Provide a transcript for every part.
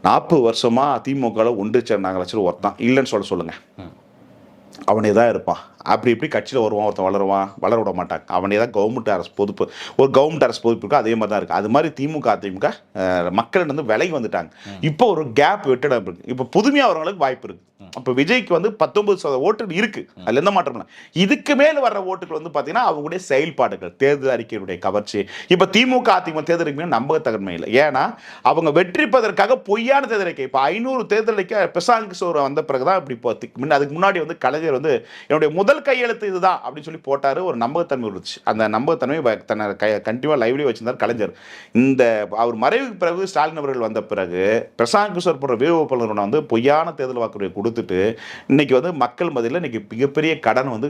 40 வருஷமா திமுகவில் ஒன்று சேர்ந்தாங்க ஒருத்தான் இல்லைன்னு சொல்லுங்க. அவனே தான் இருப்பான். அப்படி இப்படி கட்சியில் வருவான், ஒருத்தன் வளருவான், வளர விட மாட்டாங்க. அவனே தான் கவர்மெண்ட் அரசு பொறுப்பு. ஒரு கவர்மெண்ட் அரசு பொறுப்பு இருக்கோ அதே மாதிரி தான் இருக்குது. அது மாதிரி திமுக அதிமுக மக்கள் வந்து விலகி வந்துட்டாங்க. இப்போ ஒரு கேப் வெற்றிடம் இருக்குது. இப்போ புதுமையாக வரவங்களுக்கு வாய்ப்பு இருக்குது. அப்போ விஜய்க்கு வந்து 19% ஓட்டு இருக்கு, அதுல எந்த மாற்றம் இல்லை. இதுக்கு மேல் வர்ற ஓட்டுகள் வந்து பார்த்தீங்கன்னா அவங்களுடைய செயல்பாடுகள், தேர்தல் அறிக்கையுடைய கவர்ச்சி. இப்போ திமுக அதிமுக தேர்தலுக்கு நம்பகத்தன்மை இல்லை. ஏன்னா அவங்க வெற்றிப்பதற்காக பொய்யான தேர்தல் அறிக்கை. இப்போ 500 தேர்தல் அறிக்கை பிரசாந்த் கிஷோர் வந்த பிறகுதான் இப்படி அதுக்கு முன்னாடி வந்து கலைஞர் வந்து என்னுடைய முதல் கையெழுத்து இதுதான் அப்படின்னு சொல்லி போட்டாரு. ஒரு நம்பகத்தன்மை இருந்துச்சு. அந்த நம்பகத்தன்மை தன்னை கண்டிப்பாக லைவ்லி வச்சிருந்தார் கலைஞர். இந்த அவர் மறைவுக்கு பிறகு ஸ்டாலின் அவர்கள் வந்த பிறகு பிரசாந்த் கிஷோர் போன்ற வேவுப்பலர் வந்து பொய்யான தேர்தல் வாக்குறுதியை கொடுத்துட்டு இன்னைக்கு வந்து மக்கள் மத்தியில் இன்னைக்கு மிகப்பெரிய கடன் வந்து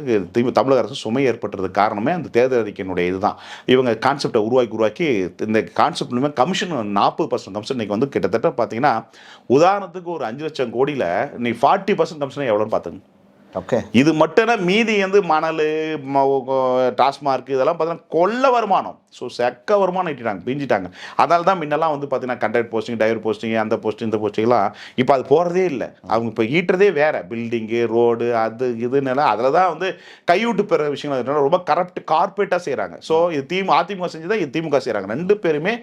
தமிழக அரசு சுமை ஏற்பட்டது காரணமே அந்த தேர்தல் அறிக்கையினுடைய இதுதான். இவங்க கான்செப்டை உருவாக்கி இந்த கான்செப்ட் கமிஷன் 40% கமிஷன் இன்னைக்கு வந்து கிட்டத்தட்ட பார்த்தீங்கன்னா உதாரணத்துக்கு ஒரு 5 லட்சம் கோடியில் இன்னைக்கு 40% கமிஷன் எவ்வளோன்னு பார்த்துங்க. ஓகே, இது மட்டும்னா மீதி வந்து மணல், டாஸ்மார்க் இதெல்லாம் பார்த்தீங்கன்னா கொள்ள வருமானம். ஸோ செக்க வருமானம் இட்டிட்டாங்க, பிஞ்சிட்டாங்க. அதனால தான் முன்னெல்லாம் வந்து பார்த்தீங்கன்னா கண்டக்ட் போஸ்டிங், டிரைவர் போஸ்டிங், அந்த போஸ்டிங் இந்த போஸ்டிங்லாம் இப்போ அது போகிறதே இல்லை. அவங்க இப்போ ஈட்டுறதே வேறு, பில்டிங்கு ரோடு அது இதுன்னு அதில் தான் வந்து கைவிட்டு பெற விஷயங்கள் ரொம்ப கரப்ட் கார்பரேட்டாக செய்கிறாங்க. ஸோ இது அதிமுக செஞ்சு இது திமுக செய்கிறாங்க. 2 பேருமே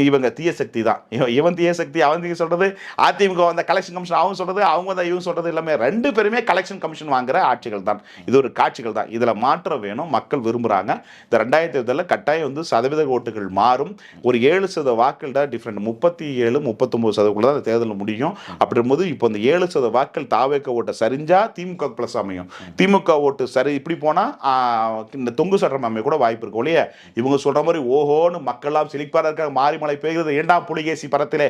இவங்க தீய சக்தி தான். இவன் தீய சக்தி, அவன் தீய சொல்கிறது, அதிமுக வந்த கலெக்ஷன் கமிஷன் அவங்க சொல்கிறது, அவங்க தான் இவங்க சொல்கிறது எல்லாமே 2 பேருமே கலெக்ஷன் கமிஷன் வாங்குற ஆட்சிகள் தான். இது ஒரு காட்சிகள் தான். இதில் மாற்றம் வேணும், மக்கள் விரும்புகிறாங்க. இந்த 2000 தேர்தலில் கட்டாயம் வந்து சதவீத ஓட்டுகள் மாறும். ஒரு 7% வாக்கள் தான் டிஃப்ரெண்ட். 37-39% தான் தேர்தல் முடியும். அப்படிங்கும்போது இப்போ இந்த 7% வாக்கள் தாவேக ஓட்டை சரிஞ்சா திமுக பிளஸ் அமையும். திமுக ஓட்டு சரி இப்படி போனால் இந்த தொங்கு சட்டம் அமைய கூட வாய்ப்பு இருக்கும். இல்லையா இவங்க சொல்ற மாதிரி ஓஹோன்னு மக்கள்லாம் செழிப்பாக இருக்காங்க, மாரிமலை பெய்கிறது, ஏண்டாம் புலிகேசி படத்திலே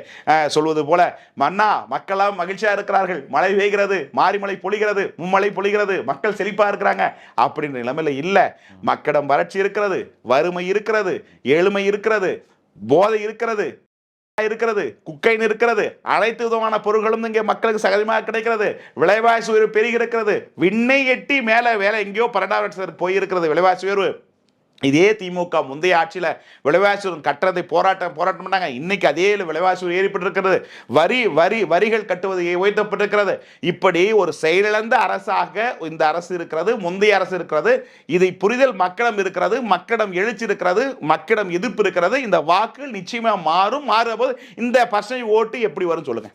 சொல்வது போல மன்னா மக்கள்லாம் மகிழ்ச்சியா இருக்கிறார்கள், மழை பெய்கிறது, மாரிமலை பொழிகிறது, மும்மலை பொழிகிறது, மக்கள் செழிப்பா இருக்கிறாங்க அப்படின்ற நிலைமையில இல்ல. மக்களிடம் வறட்சி இருக்கிறது, வறுமை இருக்கிறது, ஏழ்மை இருக்கிறது, போதை இருக்கிறது, குக்கைன் இருக்கிறது, அனைத்து விதமான பொருட்களும் இங்கே மக்களுக்கு சகஜமாக கிடைக்கிறது. விலைவாசி உயர்வு பெருகி இருக்கிறது. விண்ணை எட்டி மேல வேலை எங்கேயோ 12 போயிருக்கிறது விலைவாசி உயர்வு. இதே திமுக முந்தைய ஆட்சியில் விலைவாசி கட்டுறதை போராட்டம் பண்ணாங்க. இன்னைக்கு அதே விலைவாசி ஏறிப்பட்டிருக்கிறது. வரிகள் கட்டுவது உயர்த்தப்பட்டிருக்கிறது. இப்படி ஒரு செயலிழந்த அரசாக இந்த அரசு இருக்கிறது, முந்தைய அரசு இருக்கிறது. இதை புரிதல் மக்களிடம் இருக்கிறது, மக்களிடம் எழுச்சி இருக்கிறது, மக்களிடம் எதிர்ப்பு இருக்கிறது. இந்த வாக்கு நிச்சயமா மாறும். மாறும்போது இந்த பர்சன்டேஜ் ஓட்டு எப்படி வரும் சொல்லுங்க.